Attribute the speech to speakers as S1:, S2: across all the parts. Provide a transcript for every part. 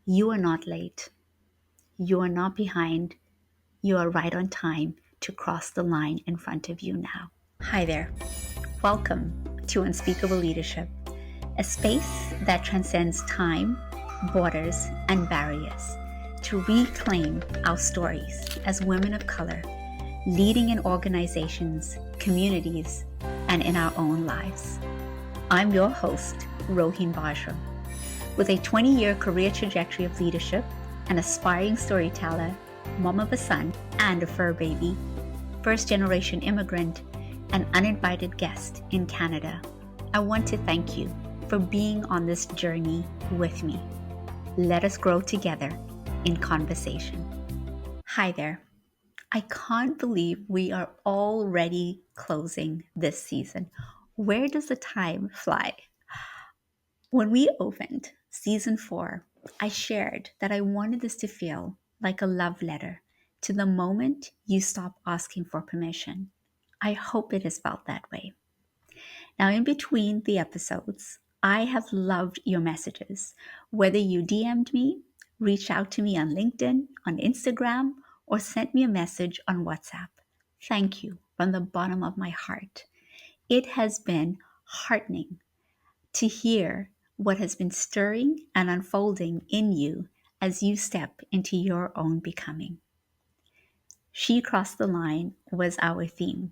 S1: You are not late. You are not behind. You are right on time to cross the line in front of you now. Hi there. Welcome to Unspeakable Leadership, a space that transcends time, borders, and barriers to reclaim our stories as women of color, leading in organizations, communities, and in our own lives. I'm your host, Rohene Bouajram. With a 20-year career trajectory of leadership, an aspiring storyteller, mom of a son and a fur baby, first-generation immigrant, and uninvited guest in Canada, I want to thank you for being on this journey with me. Let us grow together in conversation. Hi there. I can't believe we are already closing this season. Where does the time fly? When we opened season 4, I shared that I wanted this to feel like a love letter to the moment you stop asking for permission. I hope it has felt that way. Now, in between the episodes, I have loved your messages, whether you DM'd me, reached out to me on LinkedIn, on Instagram, or sent me a message on WhatsApp. Thank you from the bottom of my heart. It has been heartening to hear what has been stirring and unfolding in you as you step into your own becoming. She Crossed the Line was our theme.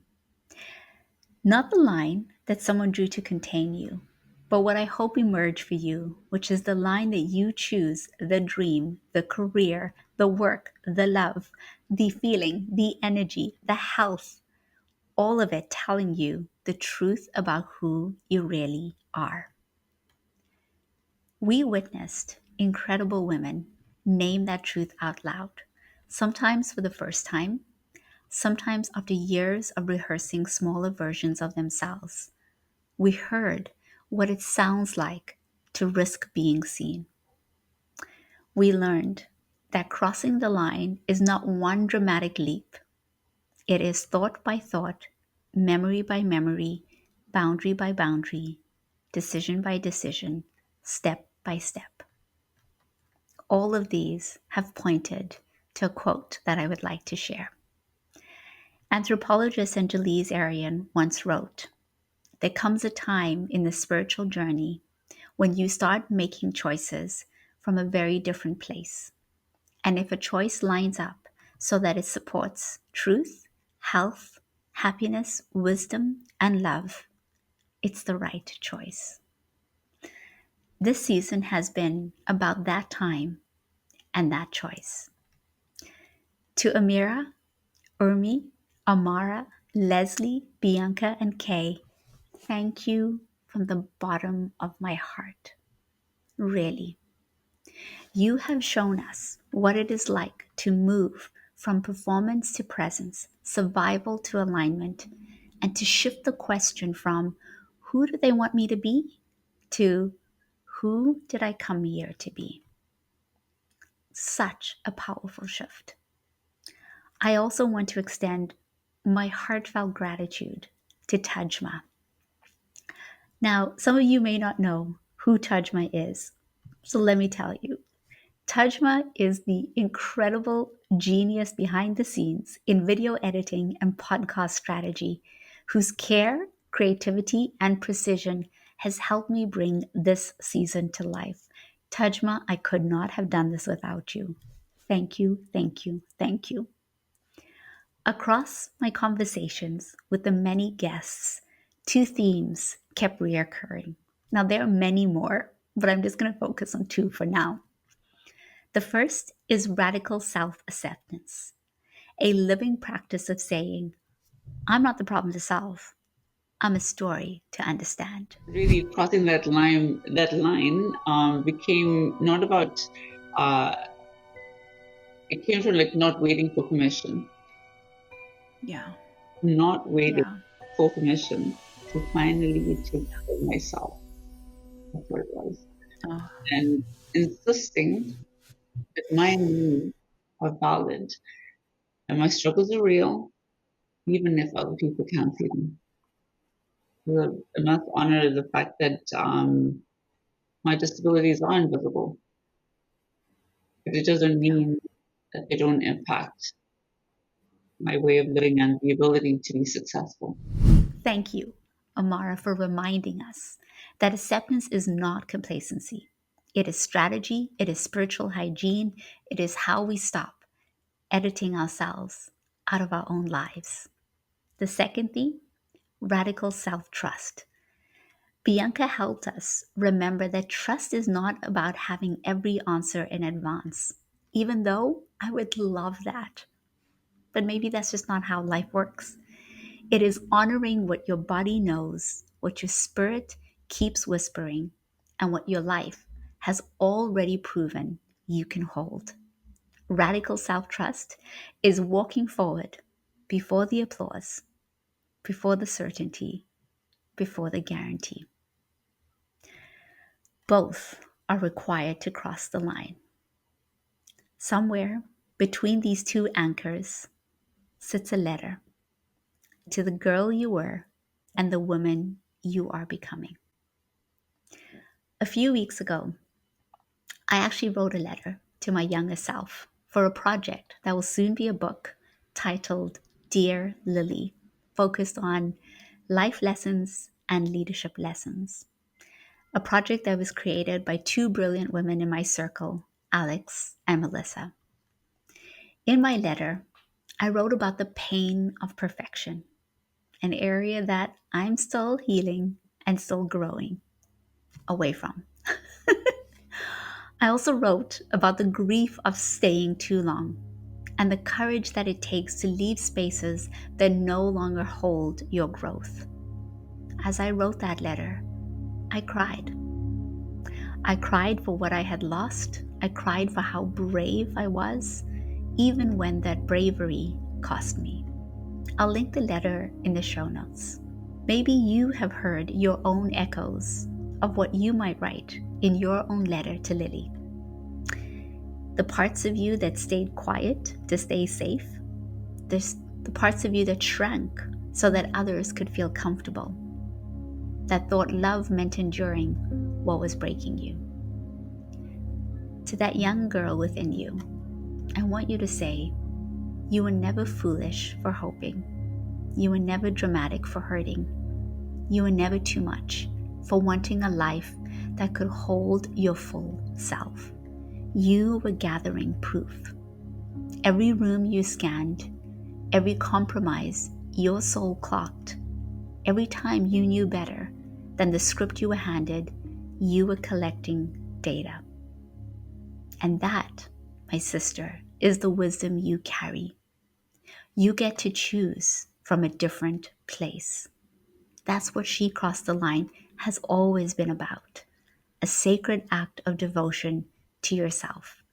S1: Not the line that someone drew to contain you, but what I hope emerged for you, which is the line that you choose, the dream, the career, the work, the love, the feeling, the energy, the health, all of it telling you the truth about who you really are. We witnessed incredible women name that truth out loud, sometimes for the first time, sometimes after years of rehearsing smaller versions of themselves. We heard what it sounds like to risk being seen. We learned that crossing the line is not one dramatic leap. It is thought by thought, memory by memory, boundary by boundary, decision by decision, step by step. All of these have pointed to a quote that I would like to share. Anthropologist Angelise Arian once wrote, "There comes a time in the spiritual journey when you start making choices from a very different place. And if a choice lines up so that it supports truth, health, happiness, wisdom, and love, it's the right choice." This season has been about that time and that choice. To Amira, Urmi, Amara, Leslie, Bianca, and Kay, thank you from the bottom of my heart. Really. You have shown us what it is like to move from performance to presence, survival to alignment, and to shift the question from who do they want me to be to who did I come here to be? Such a powerful shift. I also want to extend my heartfelt gratitude to Tajma. Now, some of you may not know who Tajma is, so let me tell you. Tajma is the incredible genius behind the scenes in video editing and podcast strategy, whose care, creativity, and precision has helped me bring this season to life. Tajma, I could not have done this without you. Thank you, thank you, thank you. Across my conversations with the many guests, 2 themes kept reoccurring. Now, there are many more, but I'm just going to focus on 2 for now. The first is radical self-acceptance, a living practice of saying, I'm not the problem to solve. I'm a story to understand.
S2: Really crossing that line became not about, it came from like not waiting for permission,
S1: Yeah.
S2: not waiting
S1: Yeah.
S2: for permission to finally take care of myself. That's what it was.
S1: Oh,
S2: And insisting that my needs are valid and my struggles are real, even if other people can't see them. I must honor the fact that my disabilities are invisible. But it doesn't mean that they don't impact my way of living and the ability to be successful.
S1: Thank you, Amara, for reminding us that acceptance is not complacency. It is strategy, it is spiritual hygiene, it is how we stop editing ourselves out of our own lives. The second thing, radical self trust. Bianca helped us remember that trust is not about having every answer in advance, even though I would love that. But maybe that's just not how life works. It is honoring what your body knows, what your spirit keeps whispering, and what your life has already proven you can hold. Radical self trust is walking forward before the applause, before the certainty, before the guarantee. Both are required to cross the line. Somewhere between these two anchors sits a letter to the girl you were and the woman you are becoming. A few weeks ago, I actually wrote a letter to my younger self for a project that will soon be a book titled Dear Lily, focused on life lessons and leadership lessons. A project that was created by two brilliant women in my circle, Alex and Melissa. In my letter, I wrote about the pain of perfection, an area that I'm still healing and still growing away from. I also wrote about the grief of staying too long and the courage that it takes to leave spaces that no longer hold your growth. As I wrote that letter, I cried. I cried for what I had lost. I cried for how brave I was, even when that bravery cost me. I'll link the letter in the show notes. Maybe you have heard your own echoes of what you might write in your own letter to Lily. The parts of you that stayed quiet to stay safe, there's the parts of you that shrank so that others could feel comfortable, that thought love meant enduring what was breaking you. To that young girl within you, I want you to say, you were never foolish for hoping. You were never dramatic for hurting. You were never too much for wanting a life that could hold your full self. You were gathering proof. Every room you scanned, every compromise your soul clocked, every time you knew better than the script you were handed, you were collecting data. And that, my sister, is the wisdom you carry. You get to choose from a different place. That's what She Crossed the Line has always been about. A sacred act of devotion to yourself.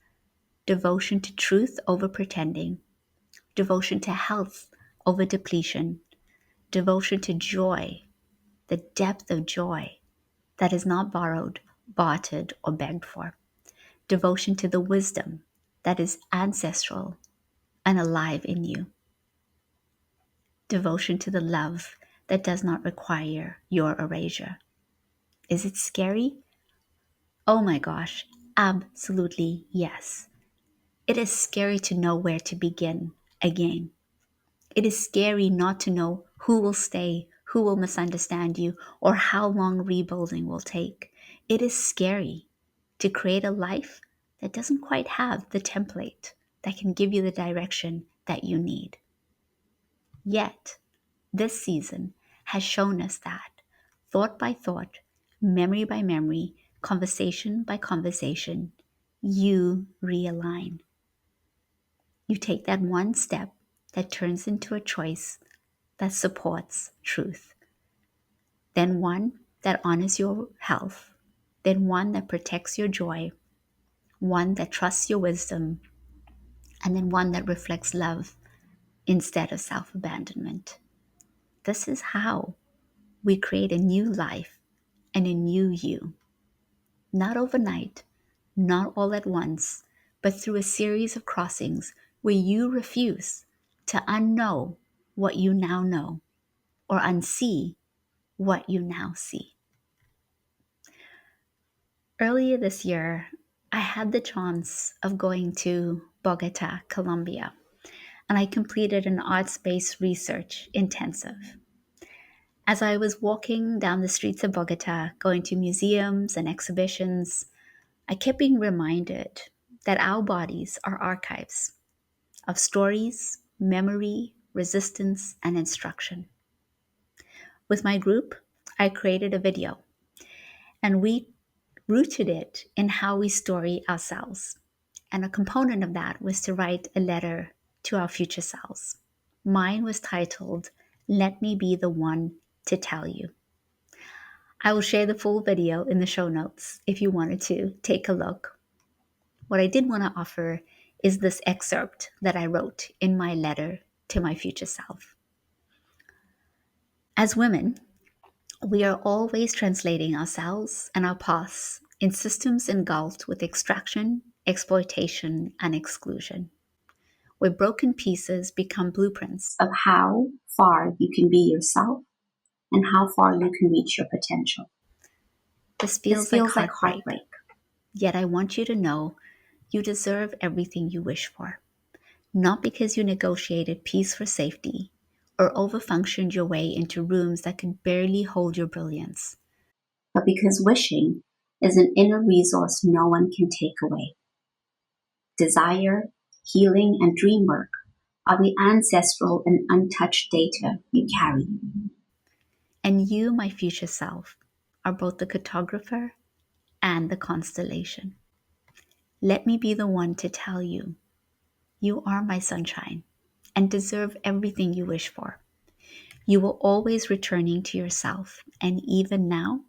S1: Devotion to truth over pretending. Devotion to health over depletion. Devotion to joy, the depth of joy that is not borrowed, bartered, or begged for. Devotion to the wisdom that is ancestral and alive in you. Devotion to the love that does not require your erasure. Is it scary? Oh my gosh, absolutely yes. It is scary to know where to begin again. It is scary not to know who will stay, who will misunderstand you, or how long rebuilding will take. It is scary to create a life that doesn't quite have the template that can give you the direction that you need. Yet, this season has shown us that thought by thought, memory by memory, conversation by conversation, you realign. You take that one step that turns into a choice that supports truth, then one that honors your health, then one that protects your joy, one that trusts your wisdom, and then one that reflects love instead of self-abandonment. This is how we create a new life and a new you. Not overnight, not all at once, but through a series of crossings where you refuse to unknow what you now know or unsee what you now see. Earlier this year, I had the chance of going to Bogota, Colombia, and I completed an arts based research intensive. As I was walking down the streets of Bogota, going to museums and exhibitions, I kept being reminded that our bodies are archives of stories, memory, resistance, and instruction. With my group, I created a video and we rooted it in how we story ourselves. And a component of that was to write a letter to our future selves. Mine was titled, Let Me Be the One to Tell You. I will share the full video in the show notes if you wanted to take a look. What I did want to offer is this excerpt that I wrote in my letter to my future self. As women, we are always translating ourselves and our paths in systems engulfed with extraction, exploitation, and exclusion, where broken pieces become blueprints of how far you can be yourself and how far you can reach your potential. This feels like heartbreak. Yet I want you to know you deserve everything you wish for, not because you negotiated peace for safety or overfunctioned your way into rooms that could barely hold your brilliance, but because wishing is an inner resource no one can take away. Desire, healing, and dream work are the ancestral and untouched data you carry. And you, my future self, are both the cartographer and the constellation. Let me be the one to tell you, you are my sunshine and deserve everything you wish for. You were always returning to yourself, and even now,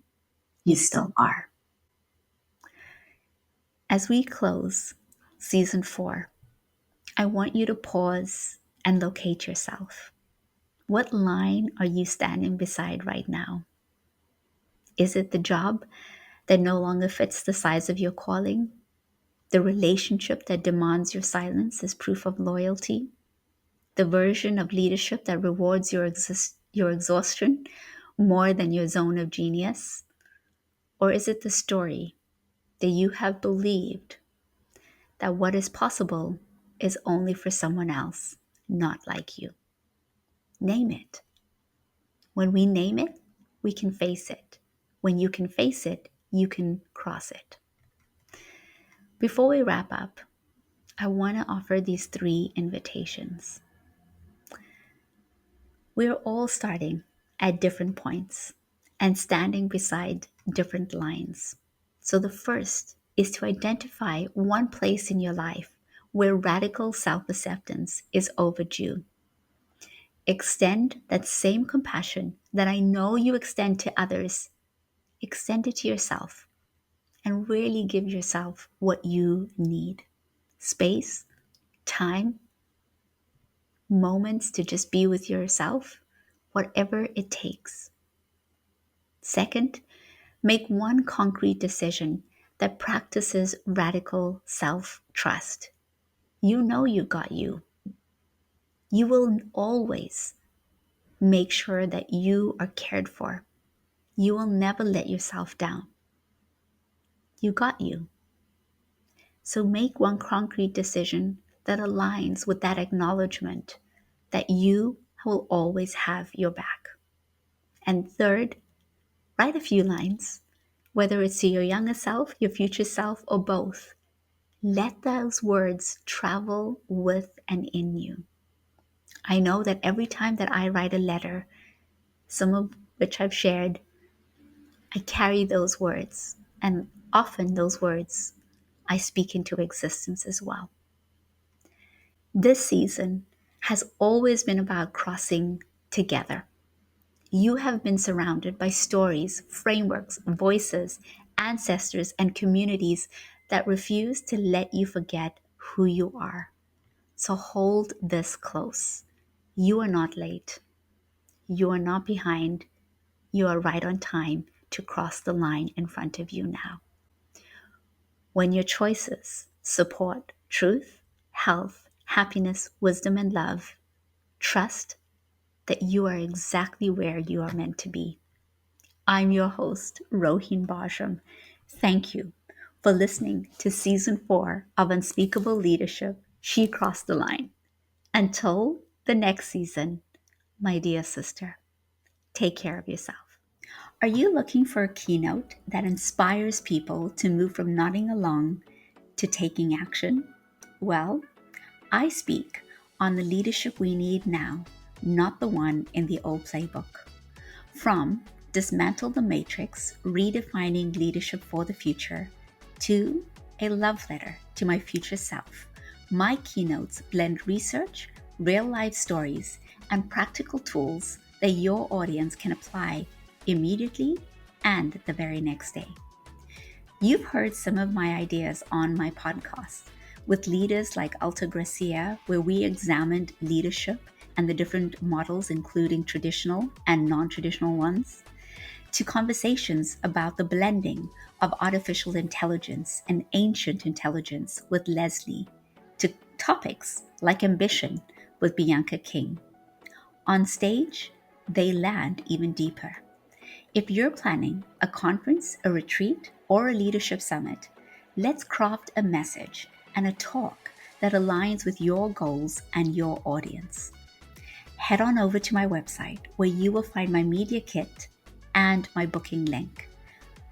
S1: you still are. As we close season 4, I want you to pause and locate yourself. What line are you standing beside right now? Is it the job that no longer fits the size of your calling? The relationship that demands your silence as proof of loyalty? The version of leadership that rewards your exhaustion more than your zone of genius? Or is it the story that you have believed that what is possible is only for someone else, not like you? Name it. When we name it, we can face it. When you can face it, you can cross it. Before we wrap up, I want to offer these 3 invitations. We're all starting at different points and standing beside different lines. So the first is to identify one place in your life where radical self-acceptance is overdue. Extend that same compassion that I know you extend to others. Extend it to yourself and really give yourself what you need. Space, time, moments to just be with yourself, whatever it takes. Second, make one concrete decision that practices radical self-trust. You know you got you. You will always make sure that you are cared for. You will never let yourself down. You got you. So make one concrete decision that aligns with that acknowledgement that you will always have your back. And third, write a few lines, whether it's to your younger self, your future self, or both. Let those words travel with and in you. I know that every time that I write a letter, some of which I've shared, I carry those words, and often those words I speak into existence as well. This season has always been about crossing together. You have been surrounded by stories, frameworks, voices, ancestors, and communities that refuse to let you forget who you are. So hold this close. You are not late. You are not behind. You are right on time to cross the line in front of you now. When your choices support truth, health, happiness, wisdom, and love, trust that you are exactly where you are meant to be. I'm your host, Rohene Bouajram. Thank you for listening to Season 4 of Unspeakable Leadership. She crossed the line. Until the next season, my dear sister, take care of yourself. Are you looking for a keynote that inspires people to move from nodding along to taking action? Well, I speak on the leadership we need now, not the one in the old playbook. From Dismantle the Matrix, Redefining Leadership for the Future, to a love letter to my future self, my keynotes blend research, real-life stories, and practical tools that your audience can apply immediately and the very next day. You've heard some of my ideas on my podcast with leaders like Alta Gracia, where we examined leadership and the different models, including traditional and non-traditional ones, to conversations about the blending of artificial intelligence and ancient intelligence with Leslie, to topics like ambition with Bianca King. On stage, they land even deeper. If you're planning a conference, a retreat, or a leadership summit, let's craft a message and a talk that aligns with your goals and your audience. Head on over to my website where you will find my media kit and my booking link.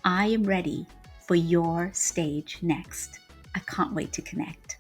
S1: I am ready for your stage next. I can't wait to connect.